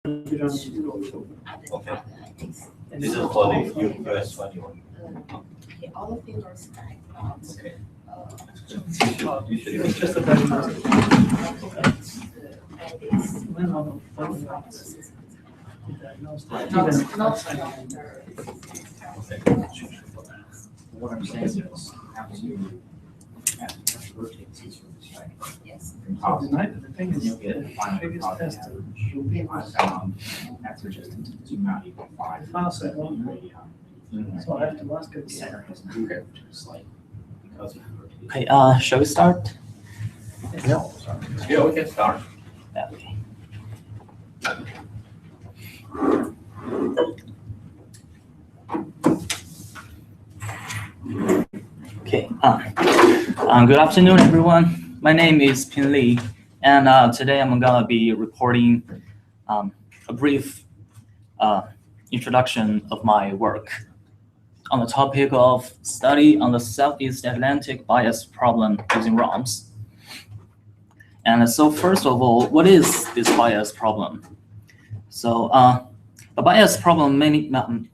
Okay. This is for the US 21. All of them are stacked. Okay. It's just a very nice. What I'm saying is you have to rotate these rooms, right? Yes. The thing is, You'll get the final biggest product test average. will be That's just zoom out equal 5. file set one. So I have to ask The it. center has moved slightly because of rotation. Okay, shall we start? Yeah, we can start. Okay. Okay, good afternoon, everyone. My name is Pin Li, and today I'm gonna be reporting a brief introduction of my work on the topic of study on the Southeast Atlantic bias problem using ROMs. And so first of all, what is this bias problem? So the bias problem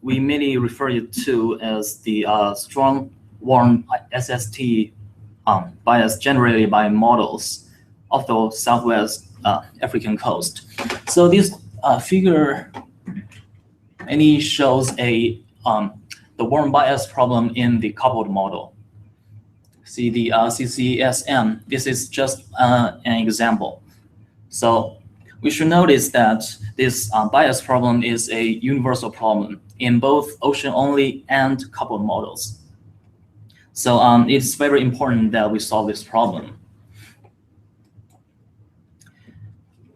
we mainly refer it to as the strong warm SST bias generated by models of the Southwest African coast. So this figure mainly shows the warm bias problem in the coupled model. See the CCSM, this is just an example. So we should notice that this bias problem is a universal problem in both ocean-only and coupled models. So it's very important that we solve this problem.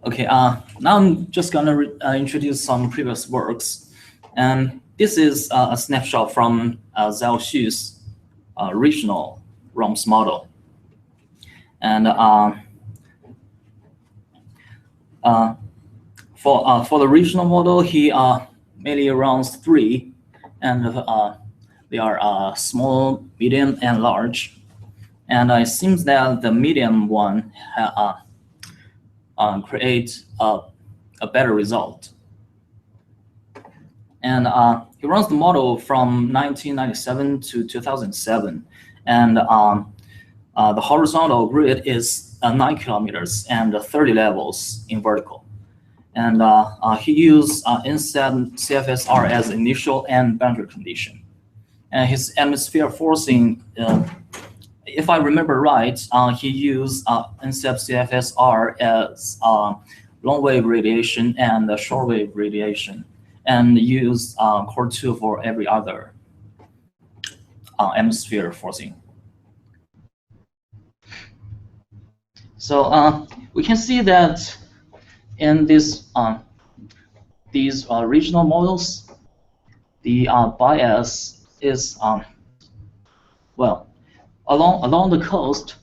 Okay, now I'm just gonna introduce some previous works. And this is a snapshot from Zhao Xu's regional ROMS model. And for the regional model, he mainly runs 3, and they are small, medium, and large. And it seems that the medium one creates a better result. And he runs the model from 1997 to 2007. And the horizontal grid is 9 kilometers and 30 levels in vertical. And he used INSET CFSR as initial and boundary condition. And his atmosphere forcing, if I remember right, he used INSET CFSR as long wave radiation and short wave radiation, and used core 2 for every other atmosphere forcing. So we can see that in these regional models, the bias is well, along the coast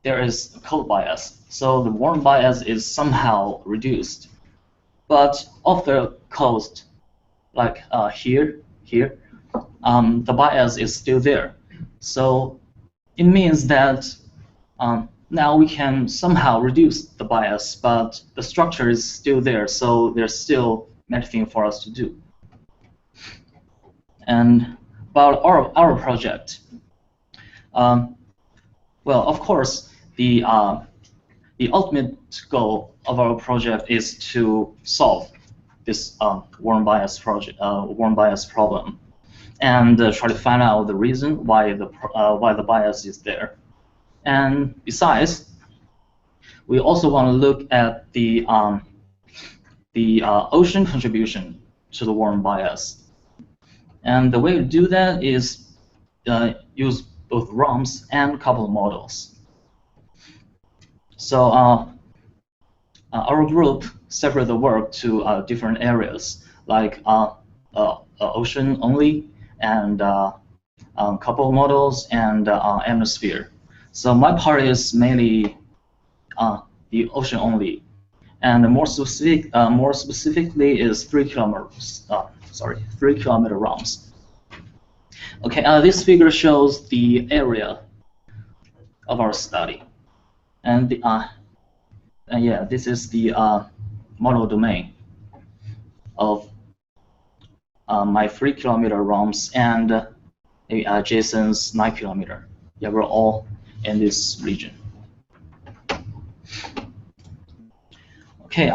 there is a cold bias, so the warm bias is somehow reduced. But off the coast, like here, the bias is still there. So it means that now we can somehow reduce the bias, but the structure is still there, so there's still many things for us to do. And about our project, well, of course, the ultimate goal of our project is to solve this warm bias problem, and try to find out the reason why the bias is there. And besides, we also want to look at the ocean contribution to the warm bias. And the way to do that is use both ROMs and coupled models. So our group separated the work to different areas, like ocean only, and coupled models, and atmosphere. So my part is mainly the ocean only, and more specifically is 3 kilometers. 3 kilometer ROMs. Okay, this figure shows the area of our study, and yeah, this is the model domain. of my 3-kilometer ROMs and Jason's 9-kilometer. Yeah, we're all in this region. Okay,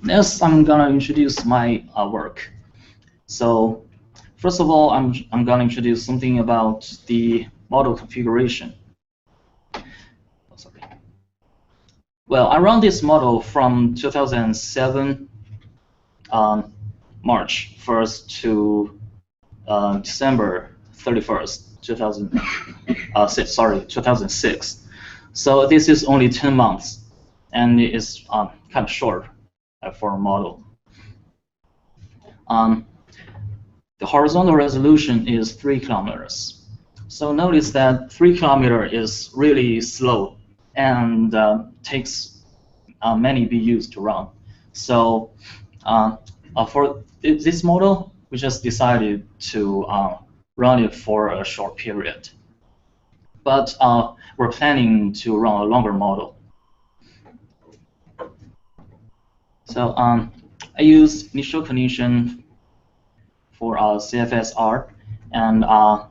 next I'm gonna introduce my work. So first of all, I'm gonna introduce something about the model configuration. Oh, sorry. Well, I run this model from 2007 March 1st to December 31st, 2006. So this is only 10 months, and it is kind of short for a model. The horizontal resolution is 3 kilometers. So notice that 3 kilometers is really slow and takes many BUs to run. So for this model, we just decided to run it for a short period. But we're planning to run a longer model. So I use initial condition for CFSR, and I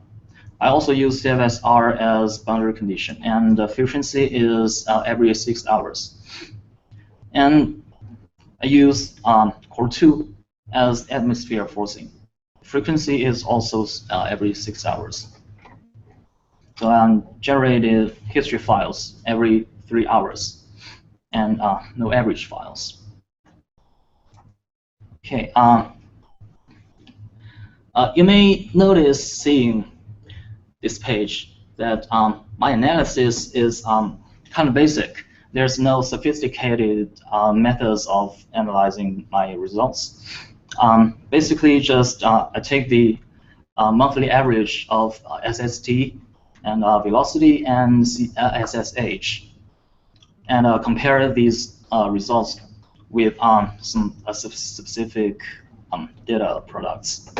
also use CFSR as boundary condition, and the frequency is every 6 hours. And I use core 2 as atmosphere forcing. Frequency is also every 6 hours. So generated history files every 3 hours, and no average files. Okay. You may notice seeing this page that my analysis is kind of basic. There's no sophisticated methods of analyzing my results. Basically, just I take the monthly average of SST and velocity and SSH, and compare these results with some specific data products.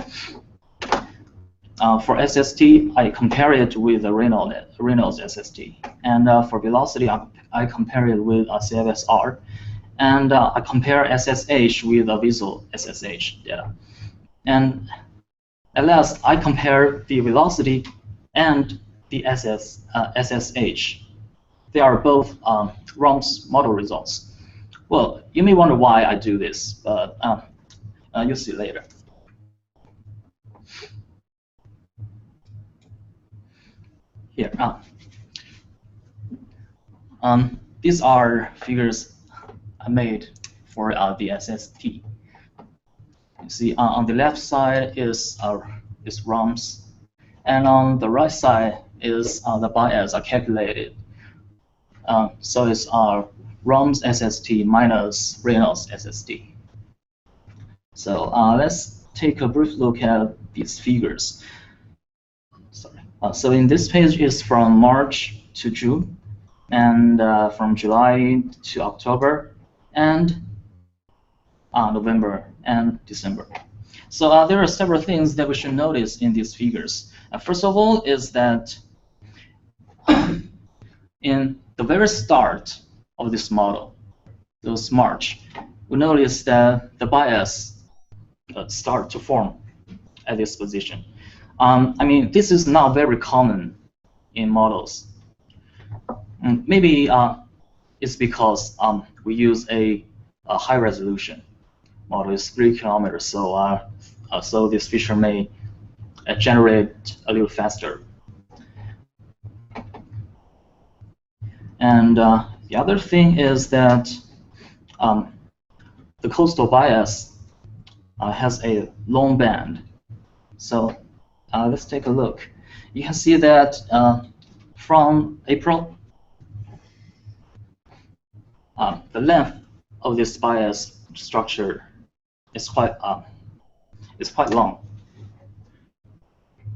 For SST, I compare it with the Reynolds SST, and for velocity, I compare it with CFSR, and I compare SSH with visual SSH data. And at last, I compare the velocity and the SSH. They are both ROM's model results. Well, you may wonder why I do this, but you'll see later. Here, these are figures I made for the SST. You see, on the left side is ROMs, and on the right side is the bias I calculated. So it's ROM's SST minus Reynolds SST. So let's take a brief look at these figures. Sorry. So in this page is from March to June, and from July to October, and November and December. So there are several things that we should notice in these figures. First of all is that in the very start of this model, this March, we notice that the bias start to form at this position. I mean, this is not very common in models. Maybe it's because we use a high resolution model. Is 3 kilometers, so so this feature may generate a little faster. And the other thing is that the coastal bias has a long band. So let's take a look. You can see that from April, the length of this bias structure is quite long,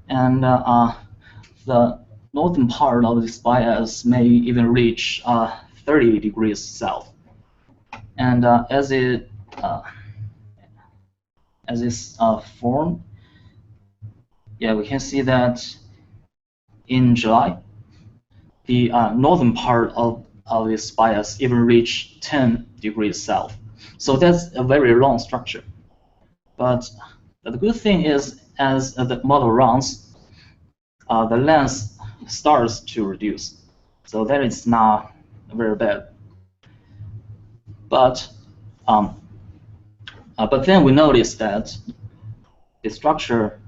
and the northern part of this bias may even reach 30 degrees south. And as it's formed, yeah, we can see that in July, the northern part of this bias even reached 10 degrees south. So that's a very long structure. But the good thing is, as the model runs, the length starts to reduce. So that is not very bad. But then we notice that the structure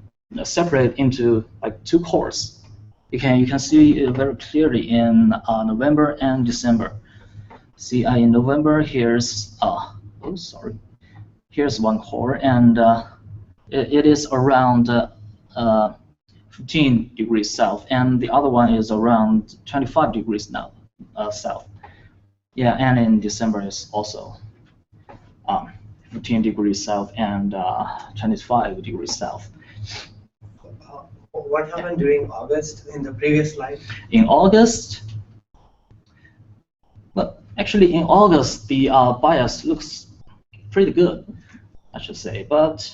separate into like two cores. You can see it very clearly in November and December. See, in November, here's here's one core, and it is around 15 degrees south, and the other one is around 25 degrees now south. Yeah, and in December is also 15 degrees south and 25 degrees south. What happened during August in the previous slide? In August, but actually in August the bias looks pretty good, I should say, but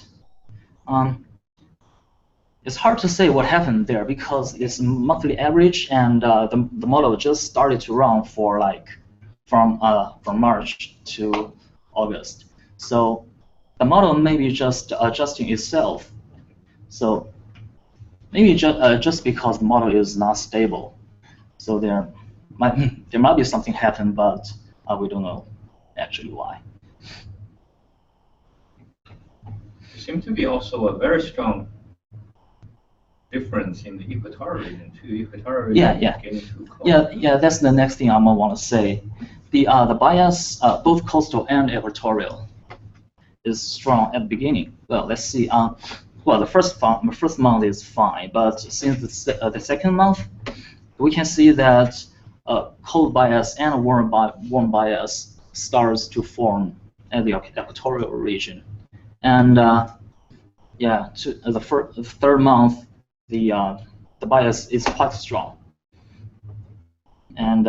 it's hard to say what happened there because it's monthly average, and the model just started to run for like from March to August. So the model may be just adjusting itself. So maybe just because the model is not stable. So there might be something happen, but we don't know actually why. There seems to be also a very strong difference in the equatorial region too. Equatorial region is getting too cold. Yeah. That's the next thing I'm gonna want to say. The bias, both coastal and equatorial, is strong at the beginning. Well, let's see. Well, the first month is fine, but since the second month, we can see that cold bias and warm bias starts to form at the equatorial region, and yeah, to the third month, the bias is quite strong, and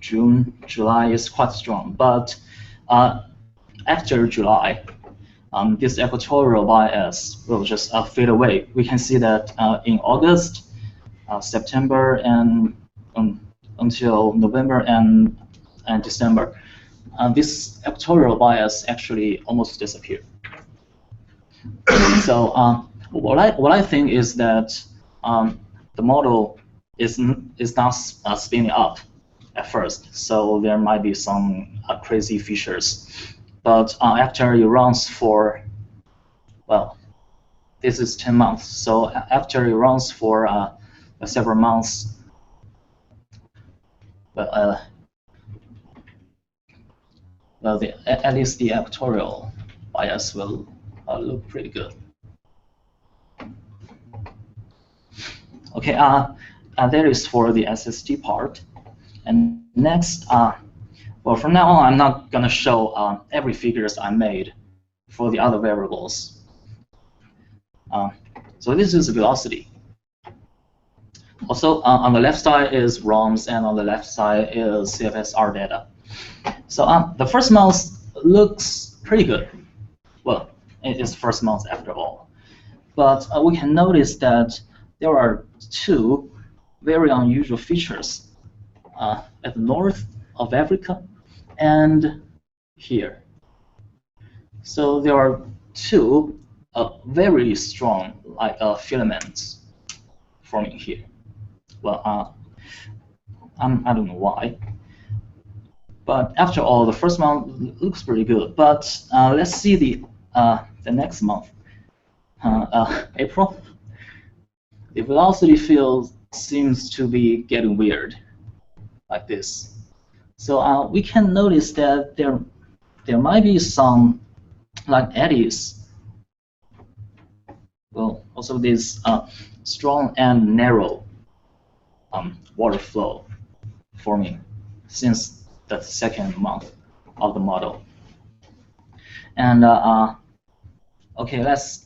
June, July is quite strong, but after July, this equatorial bias will just fade away. We can see that in August, September, and until November and December, this equatorial bias actually almost disappeared. So what I think is that the model is not spinning up at first, so there might be some crazy features. But after it runs for, well, this is 10 months. So after it runs for several months, well, at least the equatorial bias will look pretty good. Okay, that is for the SST part. And next, well, from now on, I'm not going to show every figures I made for the other variables. So this is velocity. Also, on the left side is ROMs, and on the left side is CFSR data. So the first month looks pretty good. Well, it is first month after all. But we can notice that there are two very unusual features at the north of Africa and here. So there are two very strong filaments forming here. Well, I don't know why. But after all, the first month looks pretty good. But let's see the next month, April. The velocity field seems to be getting weird, like this. So we can notice that there might be some like eddies. Well, also this strong and narrow water flow forming since the second month of the model. And okay, let's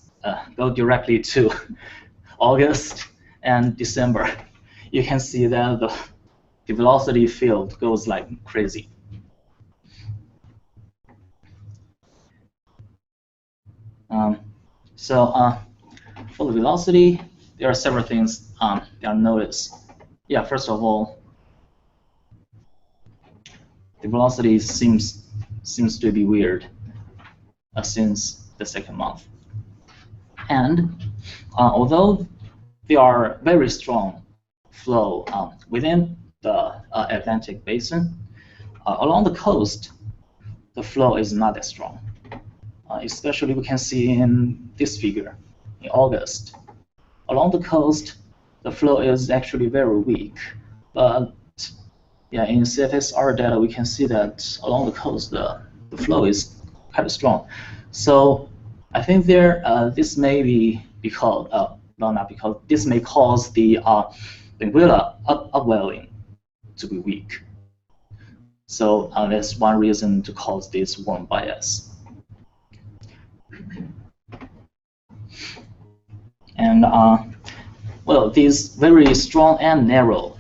go directly to August and December. You can see that the velocity field goes like crazy. So for the velocity, there are several things that I noticed. Yeah, first of all, the velocity seems to be weird since the second month. And although there are very strong flow within the Atlantic basin, along the coast, the flow is not as strong. Especially we can see in this figure in August. Along the coast, the flow is actually very weak. But yeah, in CFSR data, we can see that along the coast, the flow is quite strong. So I think this may be because, well, not because, this may cause the Anguilla upwelling to be weak. So that's one reason to cause this warm bias. And well, this very strong and narrow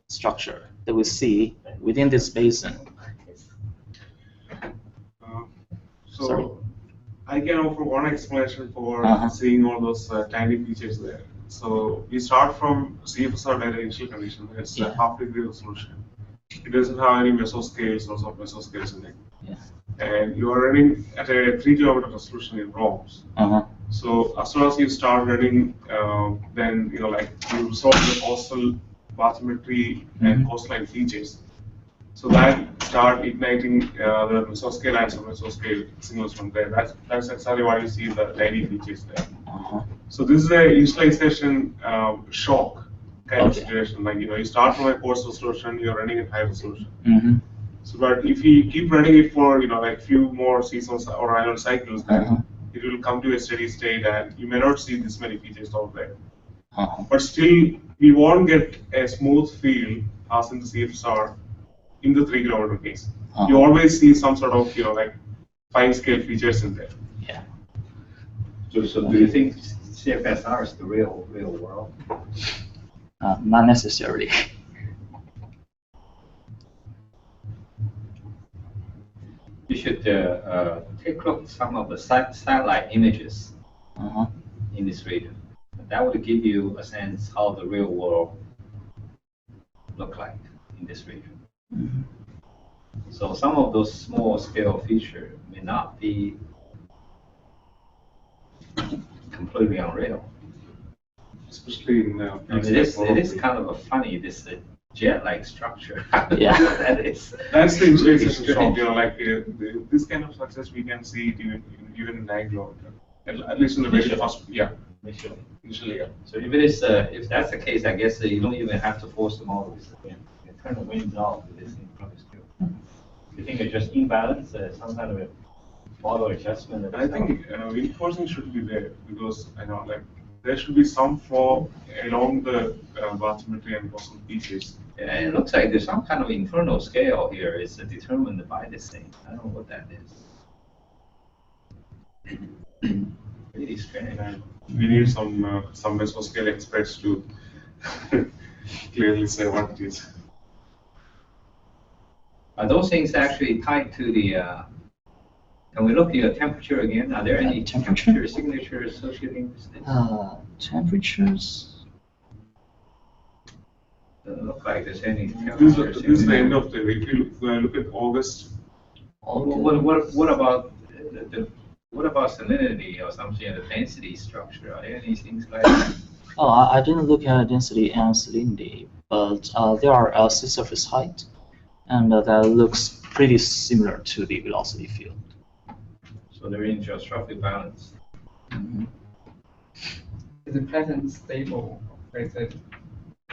structure that we see within this basin. Sorry. I can offer one explanation for seeing all those tiny features there. So we start from CFSR data initial condition. It's a half-degree resolution. It doesn't have any mesoscales or sub-mesoscales in it. Yeah. And you are running at a 3 kilometer resolution in ROMs. So as soon as you start running, then you solve the coastal bathymetry and coastline features. So that start igniting the mesoscale and sub-mesoscale signals from there. That's exactly why you see the tiny features there. So this is a initialization shock kind of situation. Like you start from a coarse resolution, you're running at high resolution. So, but if you keep running it for few more seasons or annual cycles, then it will come to a steady state, and you may not see this many features out there. But still, we won't get a smooth feel as in the CFSR in the 3 kilometer case. You always see some sort of fine scale features in there. Yeah. So do you think CFSR is the real world? Not necessarily. You should take a look at some of the satellite images in this region. That would give you a sense how the real world look like in this region. So some of those small scale features may not be completely unreal. Especially in it is kind of a funny, this jet-like structure. Yeah. That is. That's the insulation shock. This kind of success we can see it even in Anglo, at least in the very first. Yeah. Initially, yeah. So if that's the case, I guess you don't even have to force the models. You turn the winds off. This thing probably still. You think it's just imbalance, some kind of a model adjustment? I think wind forcing should be there because there should be some flow along the bathymetry and coastal features. Yeah, it looks like there's some kind of internal scale here. It's determined by this thing. I don't know what that is. Really strange. We need some mesoscale experts to clearly say what it is. Are those things actually tied to the? Can we look at the temperature again? Are there any temperature signatures associated with this? Temperatures. Doesn't look like there's any temperature. This is the end of the. If you look at August. What about what about salinity or something, the density structure? Are there any things like that? Oh, I didn't look at density and salinity, but there are sea surface height, and that looks pretty similar to the velocity field. So they're in just roughly balanced. Is the pattern stable or is it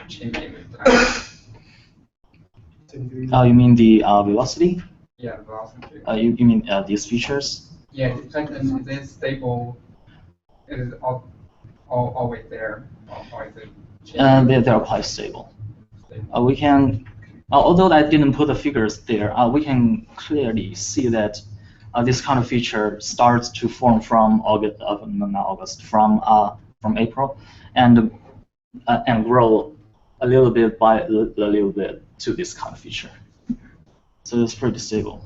changing with time? Oh, you mean the velocity? Yeah, velocity. You mean these features? Yeah, the pattern is it stable? Is it always there, or is it changing? They're quite stable. We can, although I didn't put the figures there, we can clearly see that this kind of feature starts to form from from April, and grow a little bit by a little bit to this kind of feature. So it's pretty stable.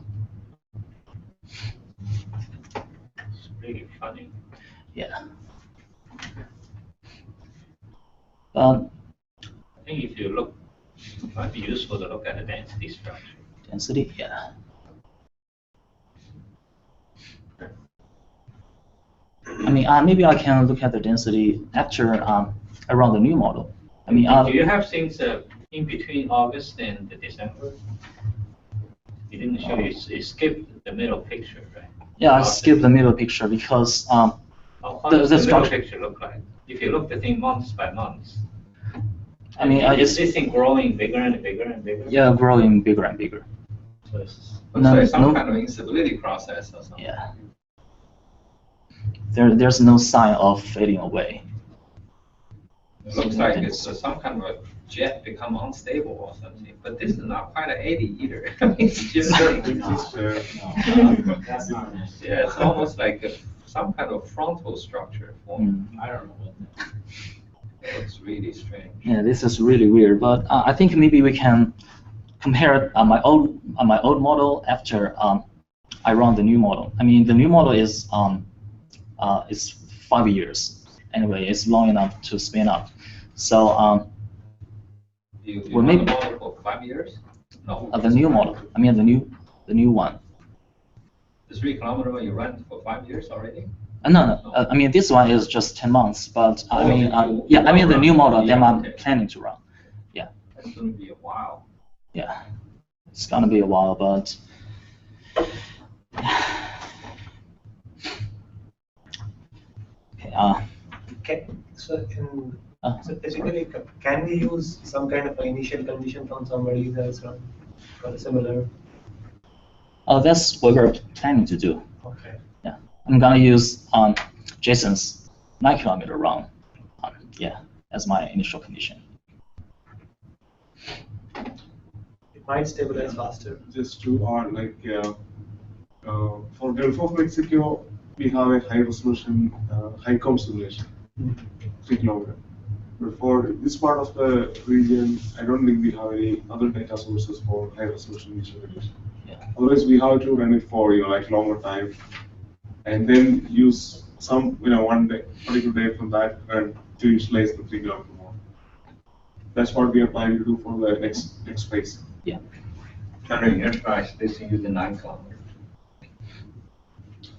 It's really funny. Yeah. I think if you look, it might be useful to look at the density structure. Density, yeah. I mean, maybe I can look at the density after around the new model. I mean, do you have things in between August and December? You didn't show you skipped the middle picture, right? Yeah, I skipped the middle picture because How does the the middle structure. picture look like? If you look at the thing months by months. I mean, is this thing growing bigger and bigger and bigger? Yeah, growing bigger and bigger. So it looks like some kind of instability process or something. Yeah. There's no sign of fading away. It looks like it's some kind of a jet become unstable or something. But this is not quite an 80 either. It's just yeah, it's almost like some kind of frontal structure form. I don't know what that is. It looks really strange. Yeah, this is really weird. But I think maybe we can compare my old model after I run the new model. I mean, the new model is 5 years. Anyway, it's long enough to spin up. So you well, run maybe the model for 5 years? No. the new model. I mean, the new one. The 3 kilometer one you run for 5 years already? No. I mean, this one is just 10 months. But I mean, yeah, I mean the new model that I'm planning to run. Yeah. That's going to be a while. Yeah, it's gonna be a while, but okay. So typically, can we use some kind of initial condition from somebody else run for a similar? That's what we're planning to do. Okay. Yeah, I'm gonna use Jason's 9 kilometer run. Yeah, as my initial condition. It might stabilize faster. Just to add, like for Gulf of Mexico, we have a high resolution, high comp simulation, 3 kilometer. But for this part of the region, I don't think we have any other data sources for high resolution initial condition. Yeah. Otherwise, we have to run it for like longer time, and then use some one day, particular day from that, and to utilize the 3 kilometer more. That's what we are planning to do for the next phase. Yeah. During enterprise, they use the 9 kilometer.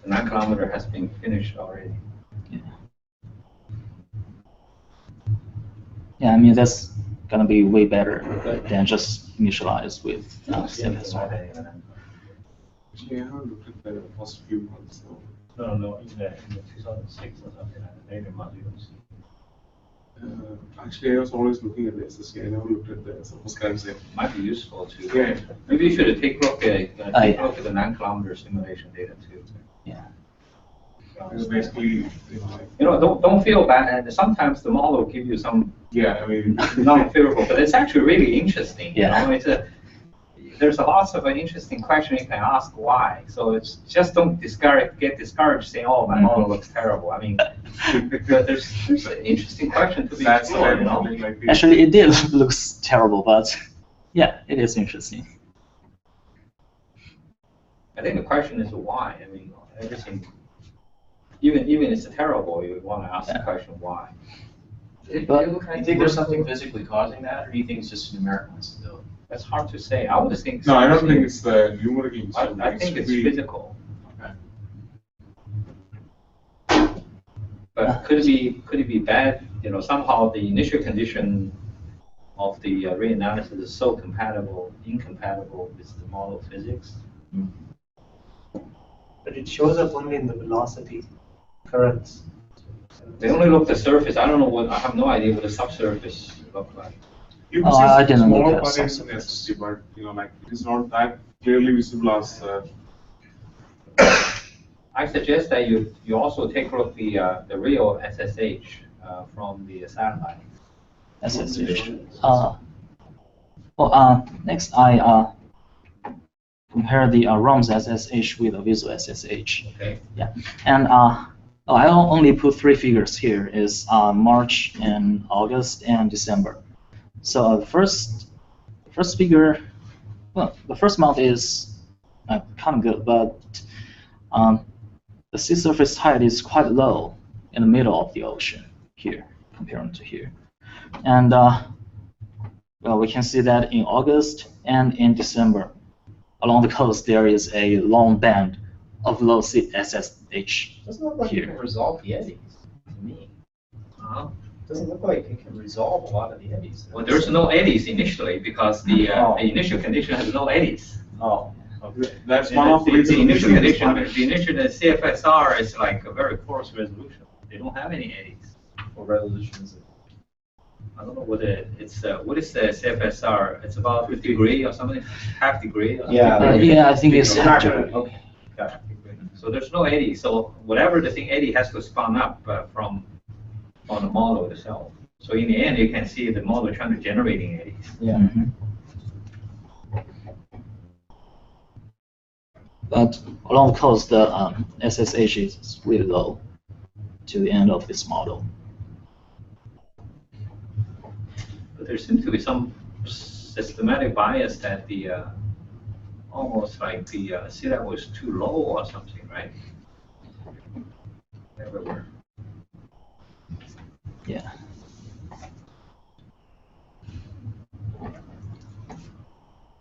The 9 kilometer has been finished already. Yeah, I mean that's gonna be way better than just initialize with CMS. Actually, I haven't looked at the first few months. So. No, in the 2006 or something like that, later modules. Actually, I was always looking at the SSC. I never looked at the surface current set. Might be useful to. Yeah. Maybe you should take a look at the 9 kilometer simulation data too. Yeah. Basically, don't feel bad. And sometimes the model will give you some non-favorable, but it's actually really interesting. Yeah. There's a lot of interesting questions you can ask why. So it's just don't get discouraged saying, oh, my model looks terrible. I mean, there's an interesting question to be explored. Actually, it did looks terrible, but yeah, it is interesting. I think the question is why. I mean, everything. Even it's terrible, you want to ask the question why. Do you think there's something physically causing that, or do you think it's just numerical instability? That's hard to say. I would think. No, I don't think it's the numerical instability. I think it's physical. Okay. But could it be bad? Somehow the initial condition of the reanalysis is so incompatible with the model physics. But it shows up only in the velocity currents. They only look at the surface. I don't know I have no idea what the subsurface look like. You can I see didn't small look at patterns in the SSD, but it is not that clearly visible as. I suggest that you also take a look at the real SSH from the satellite. SSH. Next I compare the ROM's SSH with the visual SSH. Okay. Yeah, and I only put 3 figures here. Is March and August and December. So the first figure, well, the first month is kind of good, but the sea surface height is quite low in the middle of the ocean here, comparing to here. And well, we can see that in August and in December. Along the coast, there is a long band of low SSH Doesn't look like you here. can resolve the eddies, to me. Uh-huh. Doesn't look like it can resolve a lot of the eddies. Well, there's no eddies initially because the initial condition has no eddies. Oh, okay. That's one of the The reasons. initial we condition, use the initial the CFSR is like a very coarse resolution. They don't have any eddies. What resolution is it? I don't know what it's what is the CFSR? It's about 50 degree or something, half degree. Or Yeah. something. Yeah, I think it's We're not half gonna- degree. Okay, got it. So there's no eddy. So whatever the thing eddy has to spawn up from the model itself. So in the end, you can see the model trying to generating eddies. Yeah. Mhm. But along the coast, the SSH is really low to the end of this model. But there seems to be some systematic bias that the almost like the sea level is too low or something, right? Everywhere. Yeah.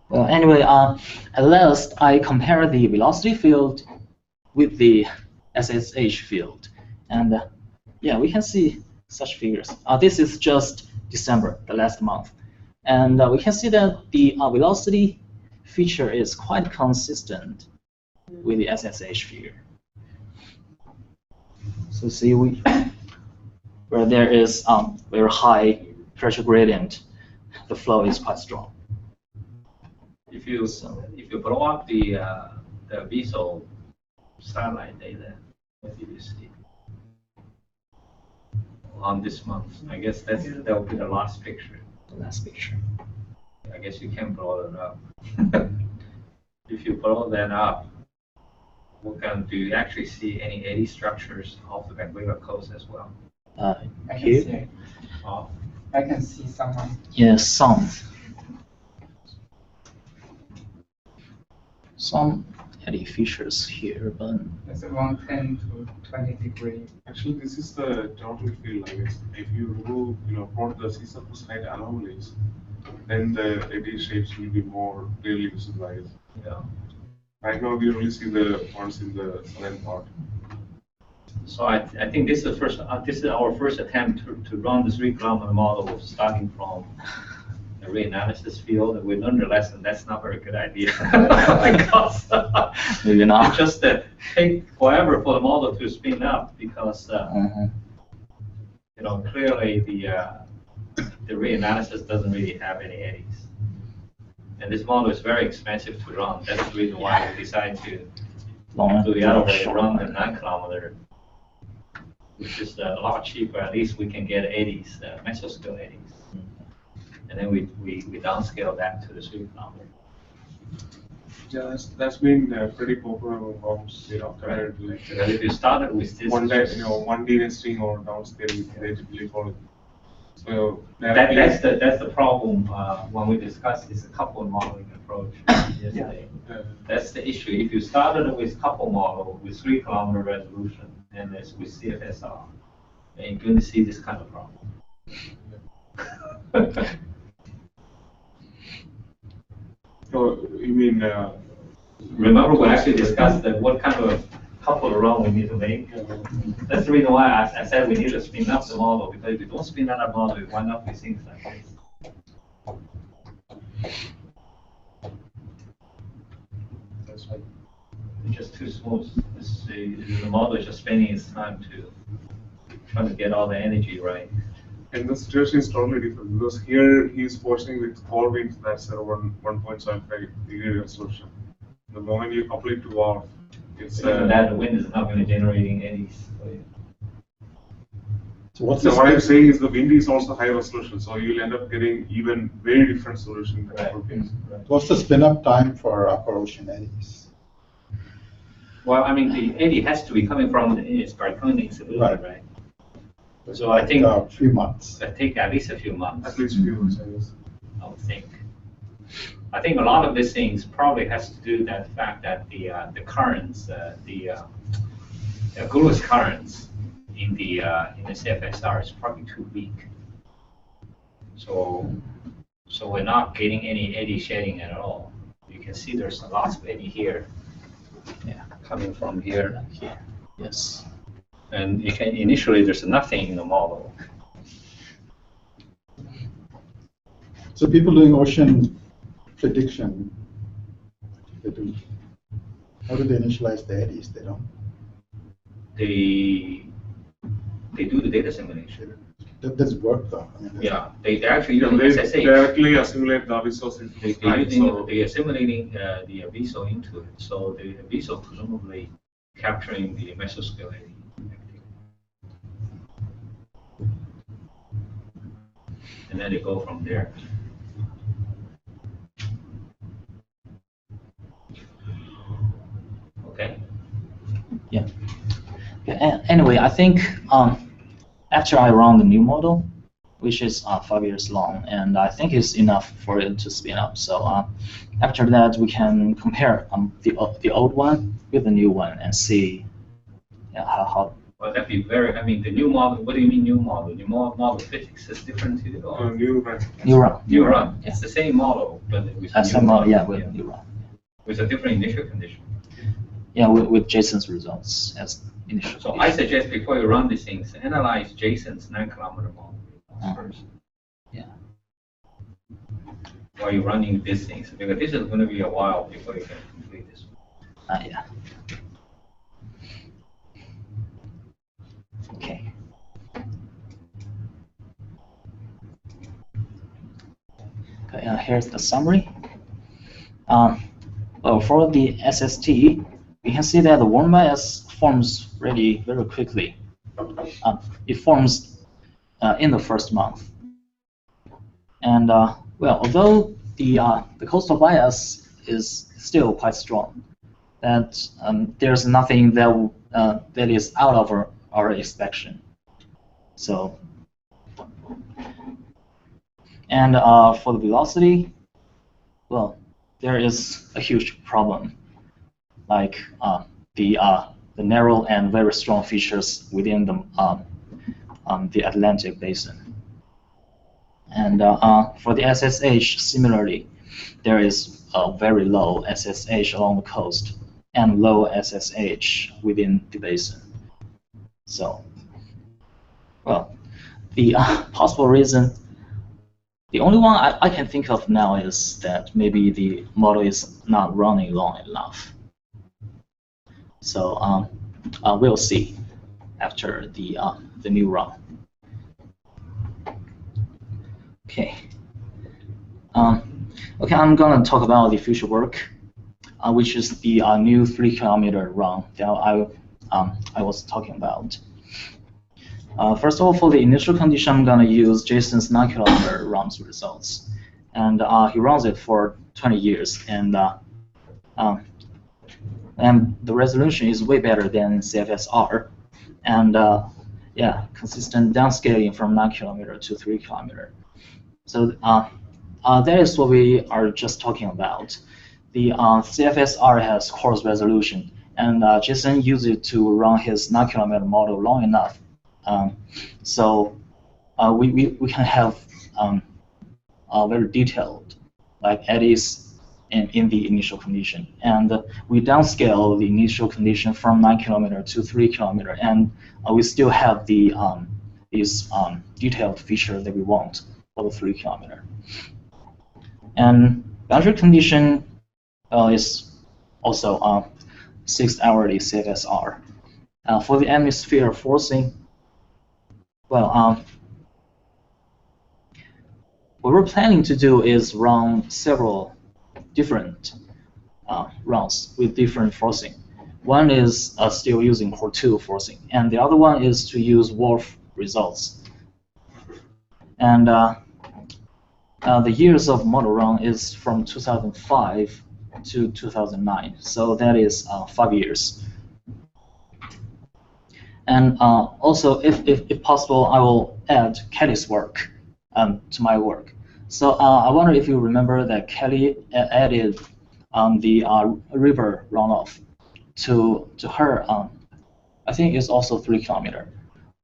Well, anyway, at last I compare the velocity field with the SSH field, and yeah, we can see such figures. This is just December, the last month, and we can see that the velocity feature is quite consistent with the SSH figure. So see, where there is very high pressure gradient, the flow is quite strong. If you blow up the visual satellite data, what do you see on this month? I guess that will be the last picture. The last picture. I guess you can blow it up. If you blow that up, do you actually see any eddy structures off the Vancouver coast as well? I can Here? see, Oh, I can see someone. Yes, some eddy features here, but It's around 10 to 20 degree. Actually, this is the total field, I guess. If you remove, plot the sea surface height anomalies, then the eddy shapes will be more clearly visualized. yeah. Right now, we only see the ones in the southern part. So I think this is our first attempt to run the 3-kilometer model starting from the reanalysis field. And we learned the lesson that's not a very good idea. Because maybe it not. just take forever for the model to spin up because clearly the reanalysis doesn't really have any eddies. And this model is very expensive to run. That's the reason why we decided to do the other way, run the 9-kilometer, which is a lot cheaper. At least we can get eddies, mesoscale eddies. And then we downscale that to the 3-kilometer. Yeah, that's been pretty popular amongst apparently. Because if you started with this, One D nesting or downscaling, they typically call it. So that's the problem when we discussed this couple modeling approach yesterday. That's the issue. If you started with couple model with 3-kilometer resolution and it's with CFSR, then you're going to see this kind of problem. So you mean? Remember we actually discussed that what kind of couple run we need to make. That's the reason why I said we need to spin up the model, because if you don't spin up the model, you wind up with things like this. That's right. It's just too smooth. The model is just spending its time to trying to get all the energy right. And the situation is totally different because here he's forcing with core winds that's around 1.75 degree resolution. The moment you couple it to warp, it's That the wind is not going to generating eddies. So what's So the what I'm spin? saying is the wind is also high resolution, so you'll end up getting even very different solution in the couple case. What's the spin-up time for upper ocean eddies? Well, I mean, the eddy has to be coming from its Barconi solution, Right. right? So I think A few months. that take at least a few months. At least few months, I guess. I would think. I think a lot of these things probably has to do with that fact that the currents, the Gould's currents in the CFSR is probably too weak. So we're not getting any eddy shedding at all. You can see there's lots of eddy here. yeah. coming from here. Here. Yes. And you can initially there's nothing in the model. So people doing ocean prediction, how do they initialize the eddies? They don't. They do the data simulation. That does work though. I mean, Yeah, they actually You know, using they SSH. directly assimilate the resource into They, the they're slide, using, so they are simulating the VSO into it. So the VSO presumably capturing the mesoscale activity. And then they go from there. Okay. Yeah. Anyway, I think after I run the new model, which is 5 years long, and I think it's enough for it to spin up. So after that, we can compare the old one with the new one and see how. Well, that'd be very. I mean, the new model. What do you mean new model? New model physics is different too. Or new run. New run. New run. It's the same model, but with a Same new model, run. yeah, with new run. With a different initial condition. Yeah, with Jason's results as initial. So I suggest before you run these things, analyze Jason's 9-kilometer model first. Yeah. While you're running these things, because this is going to be a while before you can complete this. Yeah. Okay. Okay. Here's the summary. Well, for the SST, we can see that the warm bias forms really very quickly. It forms in the first month. And well, although the coastal bias is still quite strong, that there's nothing that is out of our expectation. So, and for the velocity, well, there is a huge problem, like the narrow and very strong features within the Atlantic basin. And for the SSH, similarly, there is a very low SSH along the coast and low SSH within the basin. So, well, the possible reason, the only one I can think of now is that maybe the model is not running long enough. So we'll see after the new run. Okay. Okay, I'm gonna talk about the future work, which is the new 3-kilometer run that I was talking about. First of all, for the initial condition, I'm gonna use Jason's 9-kilometer run's results, and he runs it for 20 years, and the resolution is way better than CFSR, and yeah, consistent downscaling from 9-kilometer to 3-kilometer. So that is what we are just talking about. The CFSR has coarse resolution, and Jason used it to run his 9-kilometer model long enough. So we can have very detailed, like eddies in the initial condition, and we downscale the initial condition from 9-kilometer to 3-kilometer, and we still have the these detailed feature that we want for the 3-kilometer. And boundary condition is also 6-hourly CFSR. For the atmosphere forcing, well, what we're planning to do is run several different runs with different forcing. One is still using Core 2 forcing, and the other one is to use WRF results. And the years of model run is from 2005 to 2009, so that is 5 years. And also, if possible, I will add Kelly's work to my work. So I wonder if you remember that Kelly added the river runoff to her. I think it's also 3-kilometer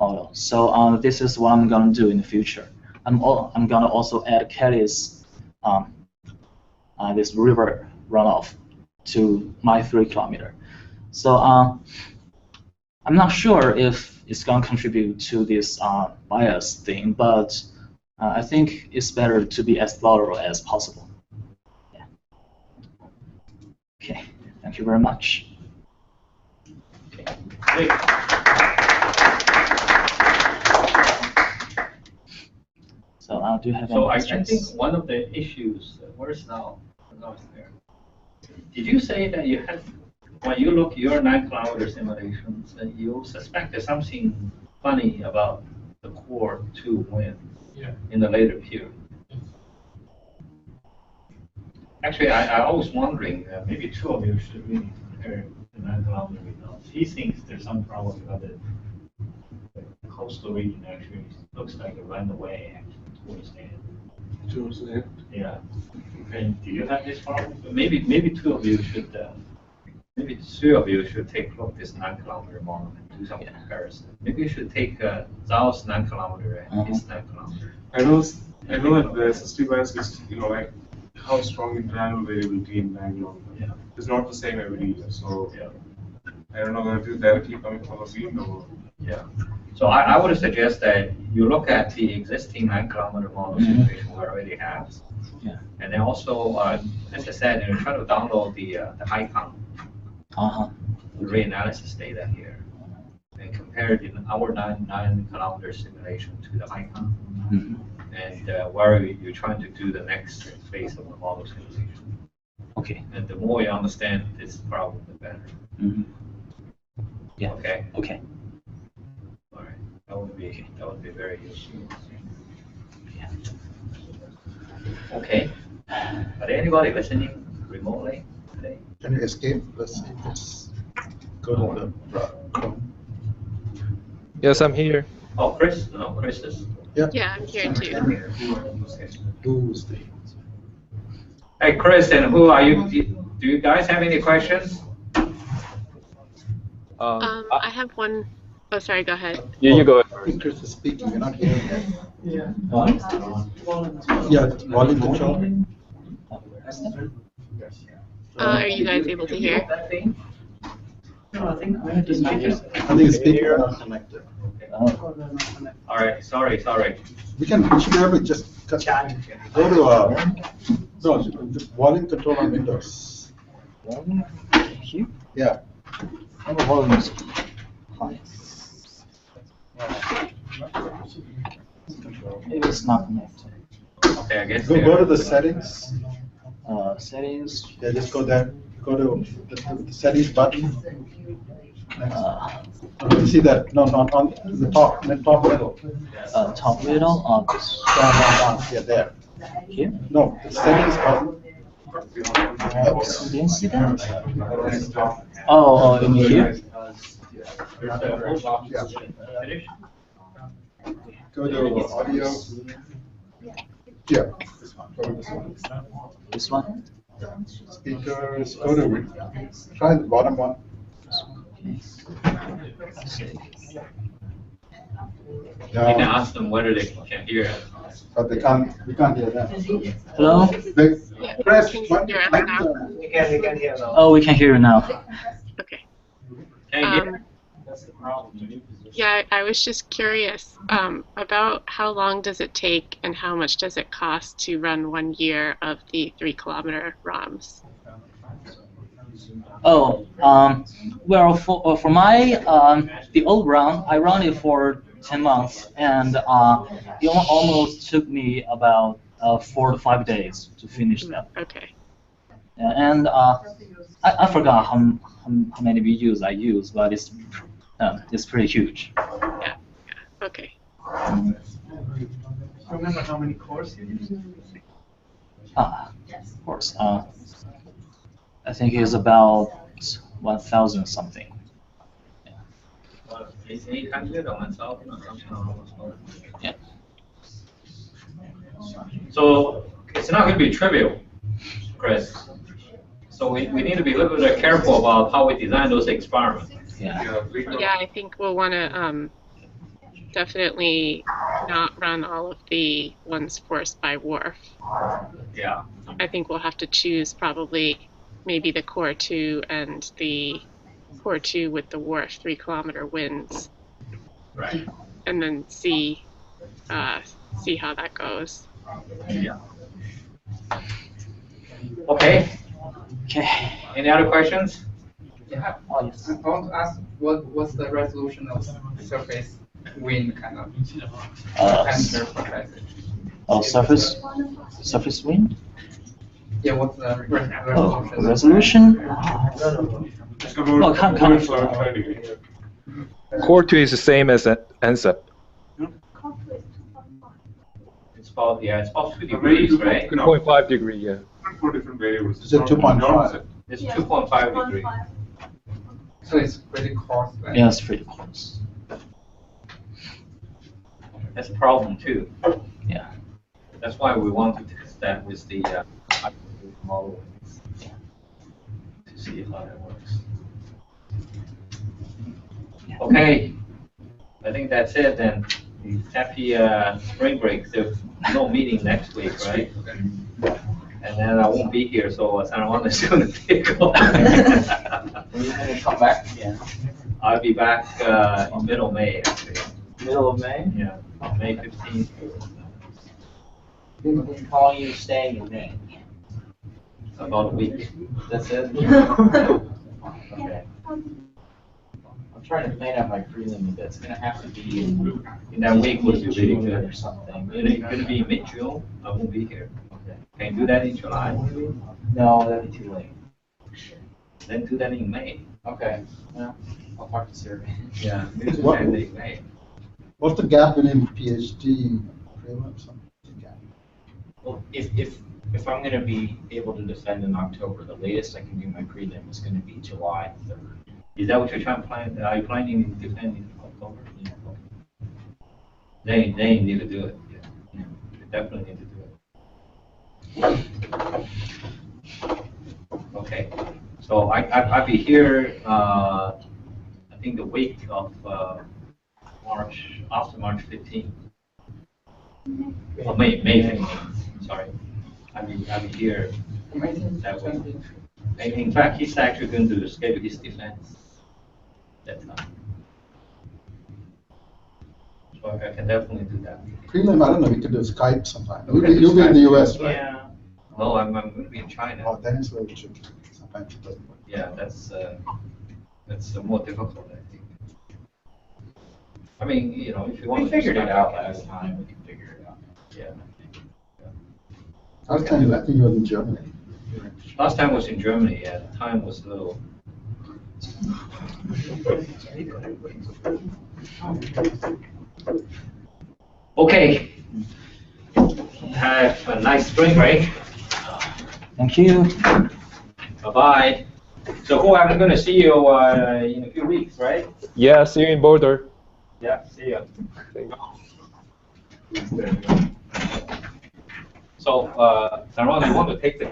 model. So this is what I'm gonna do in the future. I'm gonna also add Kelly's this river runoff to my 3-kilometer. So I'm not sure if it's going to contribute to this bias thing, but I think it's better to be as thorough as possible. Yeah. Okay, thank you very much. Great. So do you have So any I think questions? one of the issues, where's now? Now it's there. Did you say that you had, when you look your 9-kilometer simulations, that you suspect there's something funny about the core 2 win in the later period? Actually, I was wondering, maybe 2 of you should really compare the 9-kilometer results. He thinks there's some problem because the coastal region actually looks like it ran away actually towards the end. Towards the end. Yeah. And do you have this problem? Maybe 2 of you should, maybe 3 of you should take a look at this 9-kilometer model and do some comparison. Maybe you should take Zhao's 9-kilometer and his 9-kilometer. I know that the SST bias is, like how strong internal variability in 9-kilometer. Yeah. It's not the same every year. So Yeah. I don't know whether it is directly coming from a field or. Yeah. So I would suggest that you look at the existing 9-kilometer model simulation we already have. Yeah. And then also, as I said, try to download the ICON reanalysis data here and compare it in our 9-kilometer simulation to the ICON. And where you're trying to do the next phase of the model simulation. Okay. And the more you understand this problem, the better. Yeah. Okay. Okay. All right. That would be very useful. Yeah. Okay. Are there anybody listening remotely today? Can you escape? Let's see. Let's go to the Chrome. Yes, I'm here. Oh, Chris? No, Chris is. Yeah, I'm here too. Who's the? Hey, Chris, and who are you? Do you guys have any questions? I have one. Oh, sorry, go ahead. You go ahead. I think Chris is speaking. You're not hearing it. Yeah. Yeah, volume control. Are you guys able to hear? No, I think I think the speakers are not connected. All right. Sorry. We should be able to just go to no, just volume control on Windows. Here? Yeah. Our volume is high. Maybe it's not connected. Okay, I guess. Go to the settings. Settings. Yeah, just go there. Go to the settings button. You see that? No, on the top middle. Top middle. This. Down. Yeah, there. Here. No, the settings button. Didn't see that. Oh, you mean here? Finish? Go to audio. Yeah, this one. Go to this one. This one. Speakers. Go to try the bottom one. You can ask them whether they can hear it. But we can't hear them. Hello? Press. Can you hear us now? We can hear now. Oh, we can hear you now. Okay. Can you hear? Yeah, I was just curious about how long does it take and how much does it cost to run 1 year of the 3-kilometer ROMs? Oh, well, for my the old run, I ran it for 10 months, and it almost took me about 4 to 5 days to finish that. Okay. And I forgot how many videos I used, but it's pretty huge. Yeah. Okay. Remember how many cores you used? Of course. I think it's about 1,000 something. 800 or 1,000 or something almost. Yeah. So it's not going to be trivial, Chris. So we need to be a little bit careful about how we design those experiments. Yeah. Yeah, I think we'll want to definitely not run all of the ones forced by Wharf. Yeah. I think we'll have to choose probably maybe the core 2 and the core 2 with the worst 3-kilometer winds, Right. and then see how that goes. Yeah. Okay. Okay. Any other questions? Yeah. Oh, yes. I want to ask what's the resolution of surface wind kind of answer for passage? Oh, surface wind? Yeah, what's the Resolution? It's about Oh, kind of. 45 degrees. Core 2 is the same as NSEP. It's about, yeah, it's about 2 degrees, right? 2.5 degree, yeah. Four different variables. Is it 2.5? It's 2.5 degrees. So it's pretty close. Then. Yeah, it's pretty close. That's a problem too. Yeah. That's why we want to test that with the model to see how that works. Okay, I think that's it then. Happy spring break. There's no meeting next week, right? And then I won't be here, so San Juan is going to take over. When are you going to come back again? I'll be back in middle of May, actually. Middle of May? Yeah, May 15th. How long are you staying in May? About a week. That's it? Okay. I'm trying to plan out my prelim, but it's gonna have to be in that week would be really June good. or something. It's going to be mid-June. I won't be here. Okay. Can you do that in July? No, that'd be too late. Then do that in May. Okay, well, I'll talk to Sarah. Yeah. Do What- that in May. What's the gap between PhD and prelims? Well, if I'm gonna be able to defend in October, the latest I can do my prelim is gonna be July 3rd. Is that what you're trying to plan? Are you planning to defend in October? Yeah. They need to do it. Yeah. They definitely need to do it. Okay. So I'll be here, I think the week of March, after March 15th. Oh, May 15th, sorry. I'll be here that week. And in fact, he's actually going to schedule his defense that time. So I can definitely do that. Prelim, I don't know, we could do Skype sometime. You'll be in the US, right? Yeah. No, I'm going to be in China. Oh, then it's where we should sometimes do it. Yeah, that's more difficult, I think. I mean, you know, if you want We to. figured it out last time, we can figure it out. Yeah. Last time, I think you were in Germany. Last time was in Germany, yeah, the time was a little. Okay. Have a nice spring break. Thank you. Bye-bye. So, Hu, I'm going to see you in a few weeks, right? Yeah, see you in Boulder. Yeah, see you. So, Saron, you want to take the